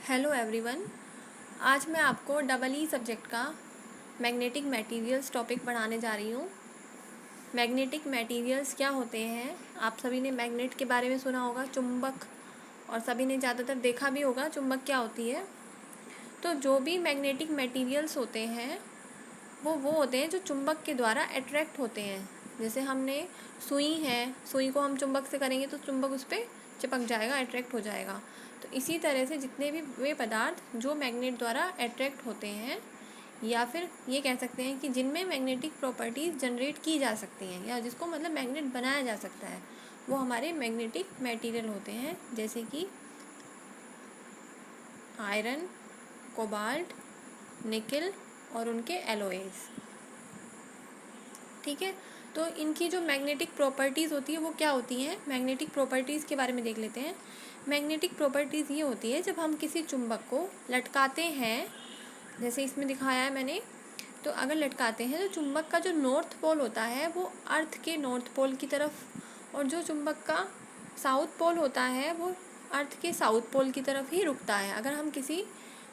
Hello everyone. आज मैं आपको डबल ई सब्जेक्ट का मैग्नेटिक मटेरियल्स टॉपिक पढ़ाने जा रही हूँ। मैग्नेटिक मटेरियल्स क्या होते हैं? आप सभी ने मैग्नेट के बारे में सुना होगा, चुंबक, और सभी ने ज़्यादातर देखा भी होगा चुंबक क्या होती है। तो जो भी मैग्नेटिक मटेरियल्स होते हैं वो होते हैं जो चुंबक के द्वारा अट्रैक्ट होते हैं। जैसे हमने सुई है, सुई को हम चुंबक से करेंगे तो चुंबक उस पर चिपक जाएगा, अट्रैक्ट हो जाएगा। तो इसी तरह से जितने भी वे पदार्थ जो मैग्नेट द्वारा अट्रैक्ट होते हैं, या फिर ये कह सकते हैं कि जिनमें मैग्नेटिक प्रॉपर्टीज़ जनरेट की जा सकती हैं, या जिसको मतलब मैग्नेट बनाया जा सकता है, वो हमारे मैग्नेटिक मटेरियल होते हैं। जैसे कि आयरन, कोबाल्ट, निकल और उनके एलॉयज़। ठीक है, तो इनकी जो मैग्नेटिक प्रॉपर्टीज़ होती है वो क्या होती हैं? मैग्नेटिक प्रॉपर्टीज़ के बारे में देख लेते हैं। मैग्नेटिक प्रॉपर्टीज़ ये होती है जब हम किसी चुंबक को लटकाते हैं, जैसे इसमें दिखाया है मैंने, तो अगर लटकाते हैं तो चुंबक का जो नॉर्थ पोल होता है वो अर्थ के नॉर्थ पोल की तरफ, और जो चुंबक का साउथ पोल होता है वो अर्थ के साउथ पोल की तरफ ही रुकता है। अगर हम किसी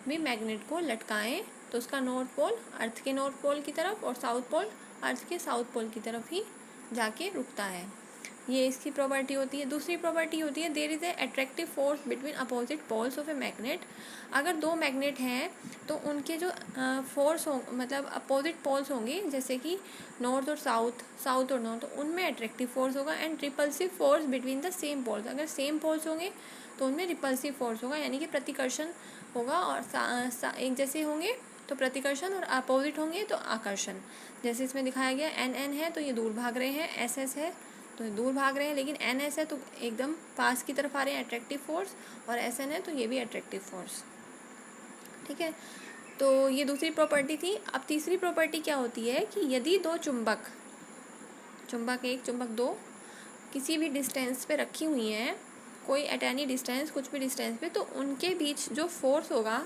भी मैग्नेट को लटकाएं तो उसका नॉर्थ पोल अर्थ के नॉर्थ पोल की तरफ और साउथ पोल अर्थ के साउथ पोल की तरफ ही जाके रुकता है। ये इसकी प्रॉपर्टी होती है। दूसरी प्रॉपर्टी होती है there is a attractive force between opposite poles of a magnet. अगर दो मैग्नेट हैं तो उनके जो फोर्स हो, मतलब अपोजिट पोल्स होंगे, जैसे कि नॉर्थ और साउथ, साउथ और नॉर्थ, तो उनमें अट्रैक्टिव फोर्स होगा। And repulsive force between the same poles, अगर सेम पोल्स होंगे तो उनमें रिपल्सिव फोर्स होगा, यानी कि प्रतिकर्षण होगा। और एक जैसे होंगे तो प्रतिकर्षण, और अपोजिट होंगे तो आकर्षण। जैसे इसमें दिखाया गया एन एन है तो ये दूर भाग रहे हैं, एस एस है तो दूर भाग रहे हैं, लेकिन एन एस है तो एकदम पास की तरफ आ रहे हैं, अट्रैक्टिव फोर्स, और एस एन है तो ये भी अट्रैक्टिव फोर्स। ठीक है, तो ये दूसरी प्रॉपर्टी थी। अब तीसरी प्रॉपर्टी क्या होती है कि यदि दो चुंबक, चुंबक एक, चुंबक दो, किसी भी डिस्टेंस पे रखी हुई हैं, कोई एट एनी डिस्टेंस, कुछ भी डिस्टेंस पे, तो उनके बीच जो फोर्स होगा,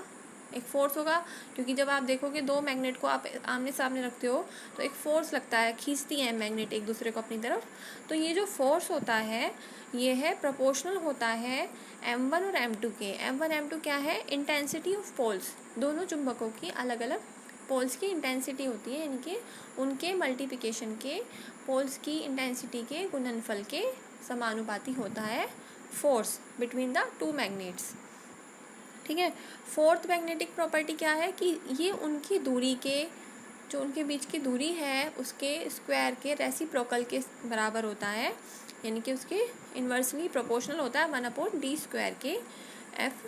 एक फोर्स होगा, क्योंकि जब आप देखोगे दो मैग्नेट को आप आमने सामने रखते हो तो एक फोर्स लगता है, खींचती हैं मैग्नेट एक दूसरे को अपनी तरफ। तो ये जो फोर्स होता है ये है प्रोपोर्शनल होता है M1 और M2 के। M1 M2 क्या है? Intensity of poles. दोनों चुंबकों की अलग अलग पोल्स की इंटेंसिटी होती है, यानी कि उनके मल्टीप्लिकेशन के, पोल्स की इंटेंसिटी के गुणनफल के समानुपाती होता है force between the two magnets. ठीक है, फोर्थ मैग्नेटिक प्रॉपर्टी क्या है कि ये उनकी दूरी के, जो उनके बीच की दूरी है उसके स्क्वायर के रेसिप्रोकल के बराबर होता है, यानी कि उसके इन्वर्सली प्रोपोर्शनल होता है 1/d² के F,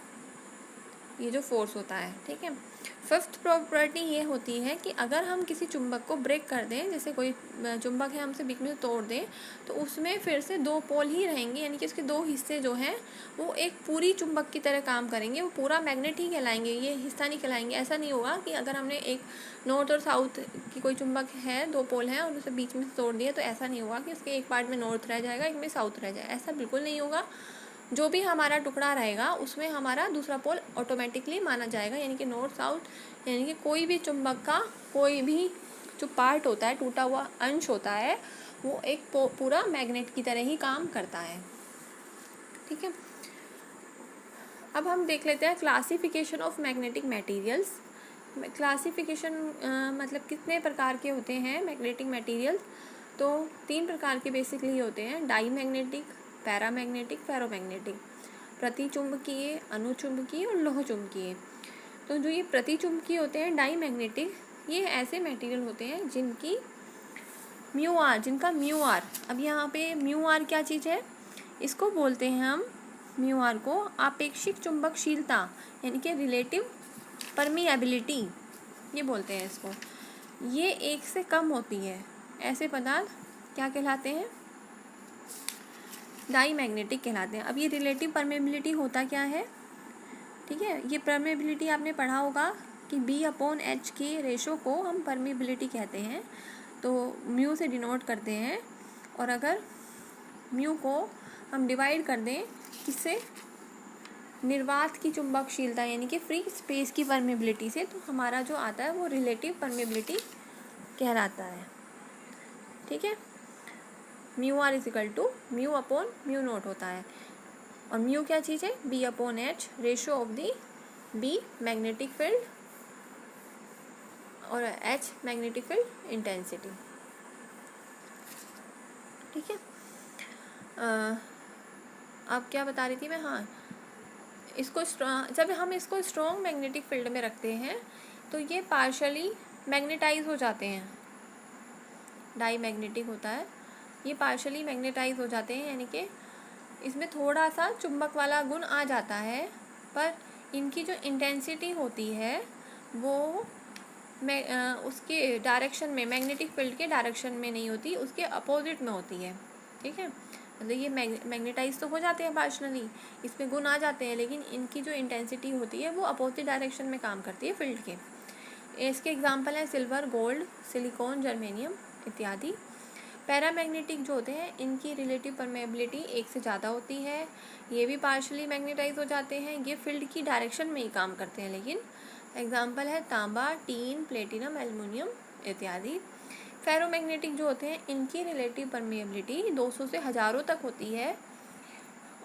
ये जो फोर्स होता है। ठीक है, फिफ्थ प्रॉपर्टी ये होती है कि अगर हम किसी चुंबक को ब्रेक कर दें, जैसे कोई चुंबक है हमसे बीच में तोड़ दें, तो उसमें फिर से दो पोल ही रहेंगे, यानी कि उसके दो हिस्से जो हैं वो एक पूरी चुंबक की तरह काम करेंगे, वो पूरा मैग्नेट ही कहलाएंगे, ये हिस्सा नहीं कहलाएंगे। ऐसा नहीं होगा कि अगर हमने एक नॉर्थ और साउथ की कोई चुंबक है, दो पोल हैं और उसे बीच में से तोड़ दिया, तो ऐसा नहीं होगा कि उसके एक पार्ट में नॉर्थ रह जाएगा, एक में साउथ रह जाए, ऐसा बिल्कुल नहीं होगा। जो भी हमारा टुकड़ा रहेगा उसमें हमारा दूसरा पोल ऑटोमेटिकली माना जाएगा, यानी कि नॉर्थ साउथ, यानी कि कोई भी चुंबक का कोई भी जो पार्ट होता है, टूटा हुआ अंश होता है, वो एक पूरा मैग्नेट की तरह ही काम करता है। ठीक है, अब हम देख लेते हैं classification of magnetic materials. Classification मतलब कितने प्रकार के होते हैं मैग्नेटिक मटेरियल्स? तो 3 प्रकार के बेसिकली होते हैं: डाई मैग्नेटिक, पैरामैग्नेटिक, फेरोमैग्नेटिक। प्रतिचुंबकीय, अनुचुंबकीय और लोह चुंबकीय। तो जो ये प्रतिचुंबकीय होते हैं, डाई मैग्नेटिक, ये ऐसे मटेरियल होते हैं जिनकी म्यू आर, जिनका म्यू आर, अब यहाँ पे म्यू आर क्या चीज़ है? इसको बोलते हैं हम, म्यू आर को आपेक्षिक चुंबकशीलता, यानी कि रिलेटिव परमिएबिलिटी, ये बोलते हैं इसको। ये 1 से कम होती है। ऐसे पदार्थ क्या कहलाते हैं? डाई मैग्नेटिक कहलाते हैं। अब ये रिलेटिव परमेबिलिटी होता क्या है? ठीक है, ये परमेबिलिटी आपने पढ़ा होगा कि B/H के रेशो को हम परमेबिलिटी कहते हैं, तो म्यू से डिनोट करते हैं। और अगर म्यू को हम डिवाइड कर दें किससे? निर्वात की चुंबकशीलता, यानी कि फ्री स्पेस की परमेबिलिटी से, तो हमारा जो आता है वो रिलेटिव परमेबिलिटी कहलाता है। ठीक है, mu r equal to mu mu naught होता है। और म्यू क्या चीज़ है? B/H ratio of the B magnetic field और एच मैग्नेटिक फील्ड इंटेंसिटी। ठीक है, अब क्या बता रही थी मैं, हाँ, इसको जब हम इसको स्ट्रॉन्ग मैग्नेटिक फील्ड में रखते हैं तो ये पार्शली मैग्नेटाइज हो जाते हैं, डाई मैग्नेटिक होता है, ये पार्शली मैग्नेटाइज हो जाते हैं, यानी कि इसमें थोड़ा सा चुंबक वाला गुण आ जाता है, पर इनकी जो इंटेंसिटी होती है वो उसके डायरेक्शन में, मैग्नेटिक फील्ड के डायरेक्शन में नहीं होती, उसके अपोजिट में होती है। ठीक है, मतलब ये मैग्नेटाइज तो हो जाते हैं पार्शनली, इसमें गुण आ जाते हैं, लेकिन इनकी जो इंटेंसिटी होती है वो अपोजिट डायरेक्शन में काम करती है फील्ड के। इसके एग्जांपल है सिल्वर, गोल्ड, सिलिकॉन, जर्मेनियम इत्यादि। पैरामैग्नेटिक जो होते हैं इनकी रिलेटिव परमेबिलिटी एक से ज़्यादा होती है, ये भी पार्शली मैग्नेटाइज हो जाते हैं, ये फील्ड की डायरेक्शन में ही काम करते हैं। लेकिन एग्जांपल है तांबा, टीन, प्लेटिनम, एल्युमिनियम इत्यादि। फेरोमैग्नेटिक जो होते हैं इनकी रिलेटिव परमेबिलिटी 200 से हज़ारों तक होती है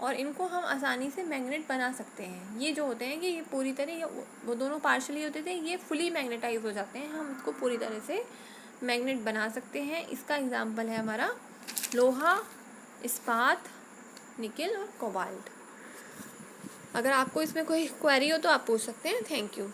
और इनको हम आसानी से मैग्नेट बना सकते हैं। ये जो होते हैं कि ये पूरी तरह, वो दोनों पार्शली होते थे, ये फुली मैग्नेटाइज हो जाते हैं, हम इसको पूरी तरह से मैग्नेट बना सकते हैं। इसका एग्जांपल है हमारा लोहा, इस्पात, निकेल और कोबाल्ट। अगर आपको इसमें कोई क्वेरी हो तो आप पूछ सकते हैं। Thank you.